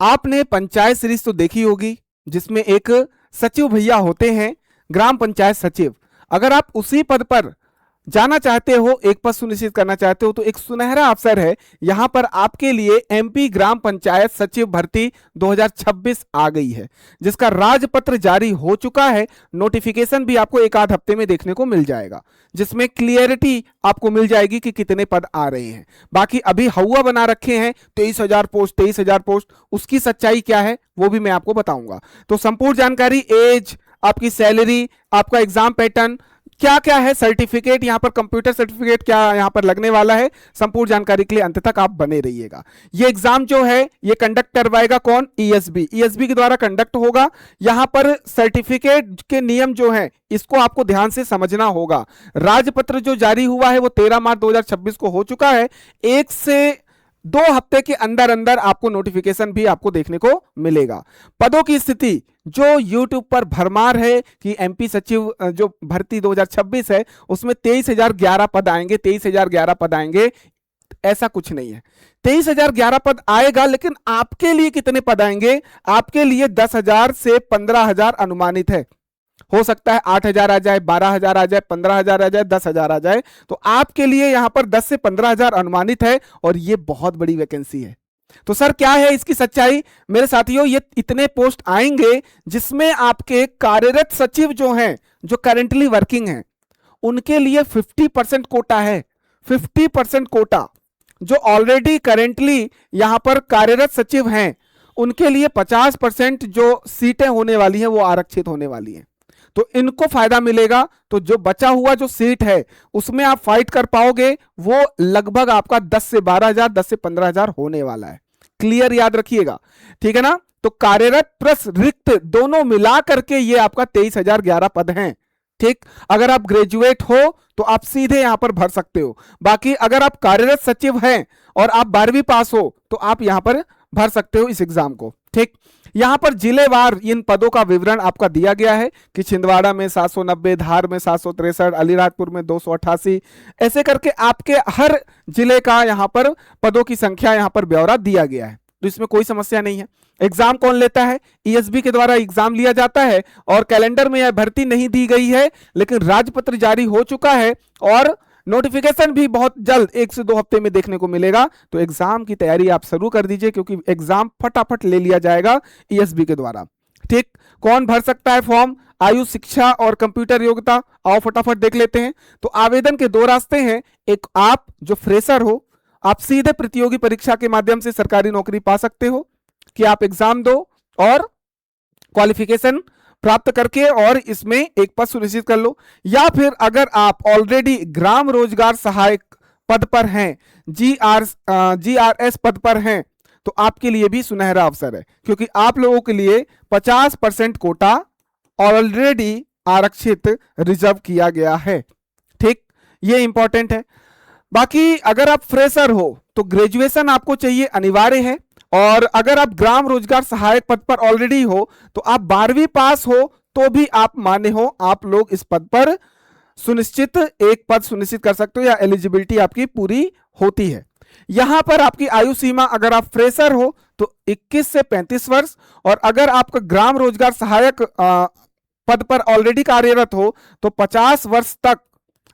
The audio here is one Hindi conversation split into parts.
आपने पंचायत सीरीज तो देखी होगी, जिसमें एक सचिव भैया होते हैं, ग्राम पंचायत सचिव। अगर आप उसी पद पर जाना चाहते हो, एक पद सुनिश्चित करना चाहते हो, तो एक सुनहरा अवसर है यहां पर आपके लिए। एमपी ग्राम पंचायत सचिव भर्ती 2026 आ गई है, जिसका राजपत्र जारी हो चुका है। नोटिफिकेशन भी आपको एक आध हफ्ते में देखने को मिल जाएगा, जिसमें क्लियरिटी आपको मिल जाएगी कि कितने पद आ रहे हैं। बाकी अभी हवा बना रखे हैं 23,000 पोस्ट, 23,000 पोस्ट, उसकी सच्चाई क्या है वो भी मैं आपको बताऊंगा। तो संपूर्ण जानकारी, एज, आपकी सैलरी, आपका एग्जाम पैटर्न क्या क्या है, सर्टिफिकेट यहां पर, कंप्यूटर सर्टिफिकेट क्या यहां पर लगने वाला है, संपूर्ण जानकारी के लिए अंत तक आप बने रहिएगा। ये एग्जाम जो है ये कंडक्ट करवाएगा कौन? ईएसबी। ईएसबी के द्वारा कंडक्ट होगा। यहां पर सर्टिफिकेट के नियम जो है इसको आपको ध्यान से समझना होगा। राजपत्र जो जारी हुआ है वो 13 मार्च 2026 को हो चुका है। 1 से 2 हफ्ते के अंदर अंदर आपको नोटिफिकेशन भी आपको देखने को मिलेगा। पदों की स्थिति जो YouTube पर भरमार है कि एमपी सचिव जो भर्ती 2026 है उसमें 23,011 पद आएंगे, 23,011 पद आएंगे, ऐसा कुछ नहीं है। 23,011 पद आएगा, लेकिन आपके लिए कितने पद आएंगे? आपके लिए 10,000 से 15,000 अनुमानित है। हो सकता है 8,000 आ जाए, 12,000 आ जाए, 15,000 आ जाए, 10,000 आ जाए। तो आपके लिए यहां पर 10 से 15,000 अनुमानित है, और यह बहुत बड़ी वैकेंसी है। तो सर क्या है इसकी सच्चाई? मेरे साथियों, ये इतने पोस्ट आएंगे जिसमें आपके कार्यरत सचिव जो हैं, जो करेंटली वर्किंग हैं, उनके लिए 50% कोटा है। 50% कोटा जो ऑलरेडी करेंटली यहां पर कार्यरत सचिव हैं, उनके लिए 50% जो सीटें होने वाली हैं वो आरक्षित होने वाली हैं। तो इनको फायदा मिलेगा। तो जो बचा हुआ जो सीट है उसमें आप फाइट कर पाओगे, वो लगभग आपका 10 से 12,000, 10 से 15,000 होने वाला है। क्लियर, याद रखिएगा, ठीक है ना? तो कार्यरत प्लस रिक्त दोनों मिला करके ये आपका 23,011 पद हैं। ठीक, अगर आप ग्रेजुएट हो तो आप सीधे यहां पर भर सकते हो। बाकी अगर आप कार्यरत सचिव हैं और आप 12वीं पास हो तो आप यहां पर भर सकते हो इस एग्जाम को। ठीक, यहां पर जिलेवार इन पदों का विवरण आपका दिया गया है कि छिंदवाड़ा में 790, धार में 763, अलीराजपुर में 288, ऐसे करके आपके हर जिले का यहां पर पदों की संख्या यहां पर ब्यौरा दिया गया है। तो इसमें कोई समस्या नहीं है। एग्जाम कौन लेता है? ईएसबी के द्वारा एग्जाम लिया जाता है, और कैलेंडर में यह भर्ती नहीं दी गई है, लेकिन राजपत्र जारी हो चुका है और नोटिफिकेशन भी बहुत जल्द 1 से 2 हफ्ते में देखने को मिलेगा। तो एग्जाम की तैयारी आप शुरू कर दीजिए, क्योंकि एग्जाम फटाफट ले लिया जाएगा ईएसबी के द्वारा। ठीक, कौन भर सकता है फॉर्म? आयु, शिक्षा और कंप्यूटर योग्यता, आओ फटाफट देख लेते हैं। तो आवेदन के 2 रास्ते हैं। एक, आप जो फ्रेशर हो, आप सीधे प्रतियोगी परीक्षा के माध्यम से सरकारी नौकरी पा सकते हो, कि आप एग्जाम दो और क्वालिफिकेशन प्राप्त करके और इसमें एक पद सुनिश्चित कर लो। या फिर अगर आप ऑलरेडी ग्राम रोजगार सहायक पद पर हैं, जीआरएस पद पर हैं, तो आपके लिए भी सुनहरा अवसर है, क्योंकि आप लोगों के लिए 50% कोटा ऑलरेडी आरक्षित रिजर्व किया गया है। ठीक, ये इंपॉर्टेंट है। बाकी अगर आप फ्रेशर हो तो ग्रेजुएशन आपको चाहिए, अनिवार्य है। और अगर आप ग्राम रोजगार सहायक पद पर ऑलरेडी हो तो आप 12वीं पास हो तो भी आप मान्य हो, आप लोग इस पद पर सुनिश्चित एक पद सुनिश्चित कर सकते हो, या एलिजिबिलिटी आपकी पूरी होती है। यहां पर आपकी आयु सीमा, अगर आप फ्रेशर हो तो 21 से 35 वर्ष, और अगर आपका ग्राम रोजगार सहायक पद पर ऑलरेडी कार्यरत हो तो 50 वर्ष तक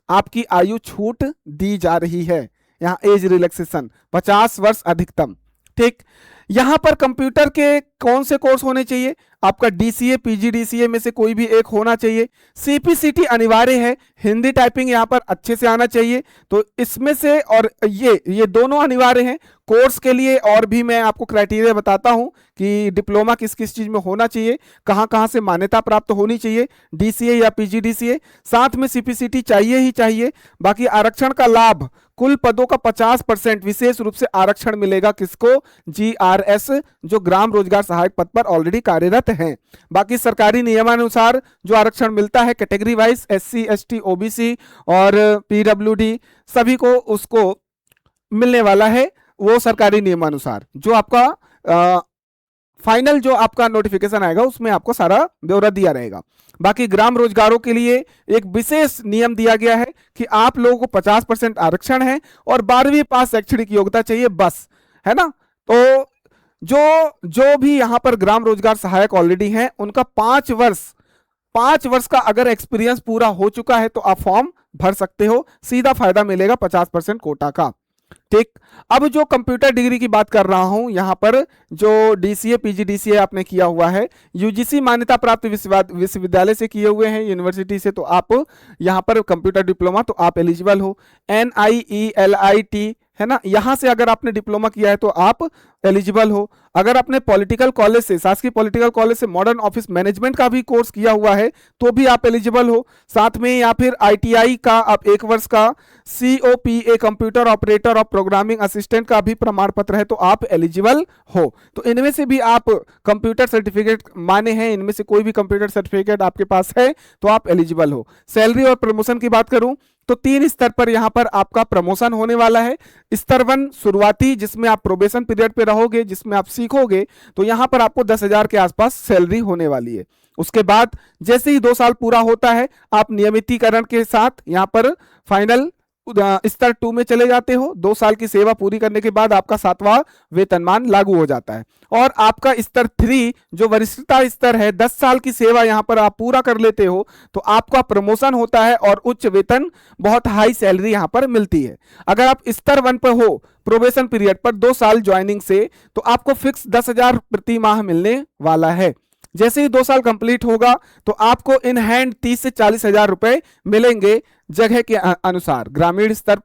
आपकी आयु छूट दी जा रही है। यहां एज रिलैक्सेशन 50 वर्ष अधिकतम। ठीक, यहां पर कंप्यूटर के कौन से कोर्स होने चाहिए? आपका डीसीए, पीजीडीसीए में से कोई भी एक होना चाहिए। सीपीसीटी अनिवार्य है, हिंदी टाइपिंग यहां पर अच्छे से आना चाहिए। तो इसमें से, और ये दोनों अनिवार्य हैं। कोर्स के लिए और भी मैं आपको क्राइटेरिया बताता हूं कि डिप्लोमा किस किस चीज में होना चाहिए, कहां कहां से मान्यता प्राप्त होनी चाहिए, डीसीए या पीजीडीसीए, साथ में सीपीसीटी चाहिए ही चाहिए। बाकी आरक्षण का लाभ, कुल पदों का 50% विशेष रूप से आरक्षण मिलेगा किसको? जीआरएस, जो ग्राम रोजगार सहायक पद पर ऑलरेडी कार्यरत हैं। बाकी सरकारी नियमानुसार जो आरक्षण मिलता है category wise, SC, ST, OBC और पीडब्ल्यूडी, सभी को उसको मिलने वाला है, वो सरकारी नियमानुसार। जो आपका फाइनल जो आपका नोटिफिकेशन आएगा उसमें आपको सारा ब्यौरा दिया रहेगा। बाकी ग्राम रोजगारों के लिए एक विशेष नियम दिया गया है कि आप लोगों को 50% आरक्षण है और 12वीं पास शैक्षणिक योग्यता चाहिए, बस, है ना? तो जो जो भी यहाँ पर ग्राम रोजगार सहायक ऑलरेडी हैं उनका 5 वर्ष का अगर एक्सपीरियंस पूरा हो चुका है तो आप फॉर्म भर सकते हो, सीधा फायदा मिलेगा 50% कोटा का। ठीक, अब जो कंप्यूटर डिग्री की बात कर रहा हूं, यहां पर जो डीसीए पीजीडीसीए आपने किया हुआ है, यूजीसी मान्यता प्राप्त विश्वविद्यालय से किए हुए हैं, यूनिवर्सिटी से, तो आप यहां पर कंप्यूटर डिप्लोमा तो आप एलिजिबल हो। NIELIT है ना, यहां से अगर आपने डिप्लोमा किया है तो आप एलिजिबल हो। अगर आपने पॉलिटिकल कॉलेज से, शासकीय पॉलिटिकल कॉलेज से मॉडर्न ऑफिस मैनेजमेंट का भी कोर्स किया हुआ है तो भी आप एलिजिबल हो। साथ में या फिर ITI का आप 1 वर्ष का, COPA कंप्यूटर ऑपरेटर और प्रोग्रामिंग असिस्टेंट का भी प्रमाण पत्र है तो आप एलिजिबल हो। तो इनमें से भी आप कंप्यूटर सर्टिफिकेट माने हैं, इनमें से कोई भी कंप्यूटर सर्टिफिकेट आपके पास है तो आप एलिजिबल हो। सैलरी और प्रमोशन की बात करूं तो 3 स्तर पर यहां पर आपका प्रमोशन होने वाला है। स्तर 1 शुरुआती, जिसमें आप प्रोबेशन पीरियड पे रहोगे, जिसमें आप सीखोगे, तो यहां पर आपको 10,000 के आसपास सैलरी होने वाली है। उसके बाद जैसे ही 2 साल पूरा होता है आप नियमितीकरण के साथ यहां पर फाइनल स्तर 2 में चले जाते हो। 2 साल की सेवा पूरी करने के बाद आपका 7वां वेतनमान लागू हो जाता है। और आपका स्तर 3 जो वरिष्ठता स्तर है, 10 साल की सेवा यहां पर आप पूरा कर लेते हो तो आपका प्रमोशन होता है और उच्च वेतन, बहुत हाई सैलरी यहां पर मिलती है। अगर आप स्तर 1 पर हो प्रोबेशन पीरियड पर 2 साल ज्वाइनिंग से, तो आपको फिक्स 10,000 प्रति माह मिलने वाला है। जैसे ही 2 साल कंप्लीट होगा तो आपको इन हैंड 30 से 40,000 रुपए मिलेंगे, जगह के अनुसार, ग्रामीण स्तर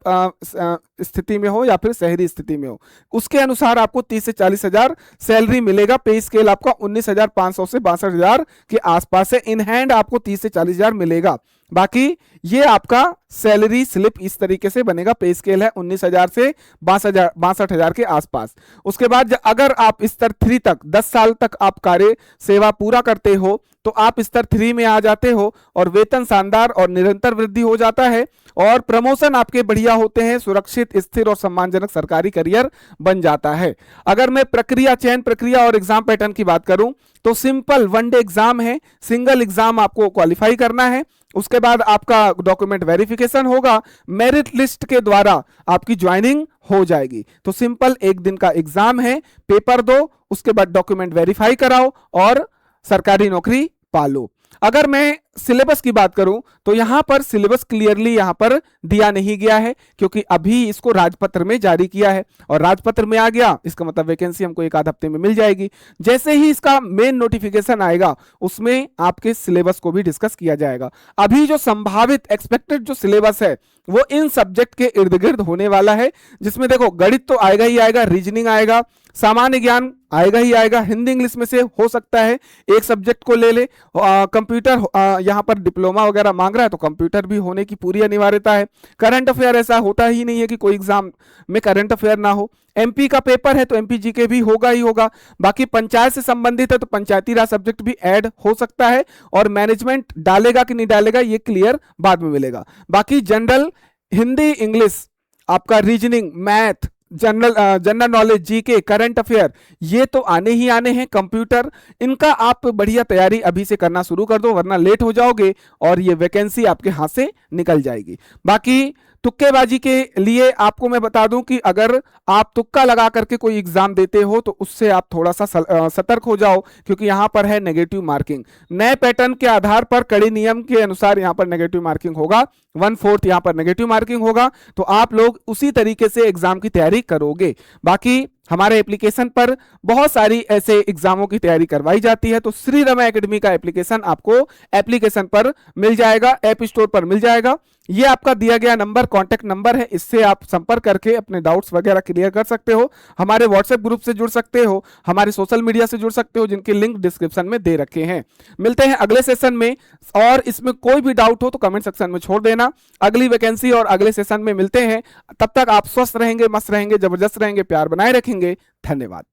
स्थिति में हो या फिर शहरी स्थिति में हो, उसके अनुसार आपको 30 से 40,000 सैलरी मिलेगा। पे स्केल आपका 19,500 से 62,000 के आसपास है। इन हैंड आपको 30 से 40,000 मिलेगा। बाकी ये आपका सैलरी स्लिप इस तरीके से बनेगा। पे स्केल है 19,000 से 62,000 के आसपास। उसके बाद अगर आप स्तर 3 तक 10 साल तक आप कार्य सेवा पूरा करते हो तो आप स्तर 3 में आ जाते हो और वेतन शानदार और निरंतर वृद्धि हो जाता है और प्रमोशन आपके बढ़िया होते हैं। सुरक्षित, स्थिर और सम्मानजनक सरकारी करियर बन जाता है। अगर मैं प्रक्रिया, चयन प्रक्रिया और एग्जाम पैटर्न की बात करूं तो सिंपल 1 डे एग्जाम है, सिंगल एग्जाम आपको क्वालिफाई करना है। उसके बाद आपका डॉक्यूमेंट वेरिफिकेशन होगा, मेरिट लिस्ट के द्वारा आपकी ज्वाइनिंग हो जाएगी। तो सिंपल 1 दिन का एग्जाम है, पेपर दो, उसके बाद डॉक्यूमेंट वेरीफाई कराओ और सरकारी नौकरी पालो। अगर मैं सिलेबस की बात करूं तो यहां पर सिलेबस क्लियरली यहां पर दिया नहीं गया है, क्योंकि अभी इसको राजपत्र में जारी किया है और राजपत्र में आ गया इसका मतलब वैकेंसी हमको 1 आध हफ्ते में मिल जाएगी। जैसे ही इसका मेन नोटिफिकेशन आएगा उसमें आपके सिलेबस को भी डिस्कस किया जाएगा। अभी जो संभावित एक्सपेक्टेड जो सिलेबस है वो इन सब्जेक्ट के इर्द गिर्द होने वाला है, जिसमें देखो गणित तो आएगा ही आएगा, रीजनिंग आएगा, सामान्य ज्ञान आएगा ही आएगा, हिंदी इंग्लिश में से हो सकता है एक सब्जेक्ट को ले ले, कंप्यूटर यहां पर डिप्लोमा वगैरह मांग रहा है तो कंप्यूटर भी होने की पूरी अनिवार्यता है। करंट अफेयर ऐसा होता ही नहीं है कि कोई एग्जाम में करंट अफेयर ना हो। एमपी का पेपर है तो एमपी जीके भी होगा ही होगा। बाकी पंचायत से संबंधित है तो पंचायती राज सब्जेक्ट भी ऐड हो सकता है और मैनेजमेंट डालेगा कि नहीं डालेगा ये क्लियर बाद में मिलेगा। बाकी जनरल, हिंदी इंग्लिश, आपका reasoning, math, general knowledge, GK, current affair, ये तो आने ही आने हैं। कंप्यूटर, इनका आप बढ़िया तैयारी अभी से करना शुरू कर दो, वरना लेट हो जाओगे और ये वैकेंसी आपके हाथ से निकल जाएगी। बाकी तुक्केबाजी के लिए आपको मैं बता दूं कि अगर आप तुक्का लगा करके कोई एग्जाम देते हो तो उससे आप थोड़ा सा सतर्क हो जाओ, क्योंकि यहां पर है नेगेटिव मार्किंग। नए पैटर्न के आधार पर कड़े नियम के अनुसार यहां पर नेगेटिव मार्किंग होगा, 1/4 यहां पर नेगेटिव मार्किंग होगा, तो आप लोग उसी तरीके से एग्जाम की तैयारी करोगे। बाकी हमारे एप्लीकेशन पर बहुत सारी ऐसे एग्जामों की तैयारी करवाई जाती है, तो श्री रमा एकेडमी का एप्लीकेशन आपको एप्लीकेशन पर मिल जाएगा, ऐप स्टोर पर मिल जाएगा। ये आपका दिया गया नंबर कॉन्टैक्ट नंबर है, इससे आप संपर्क करके अपने डाउट्स वगैरह क्लियर कर सकते हो। हमारे व्हाट्सएप ग्रुप से जुड़ सकते हो, हमारे सोशल मीडिया से जुड़ सकते हो, जिनके लिंक डिस्क्रिप्शन में दे रखे हैं। मिलते हैं अगले सेशन में, और इसमें कोई भी डाउट हो तो कमेंट सेक्शन में छोड़ देना। अगली वैकेंसी और अगले सेशन में मिलते हैं। तब तक आप स्वस्थ रहेंगे, मस्त रहेंगे, जबरदस्त रहेंगे, प्यार बनाए रखेंगे। धन्यवाद।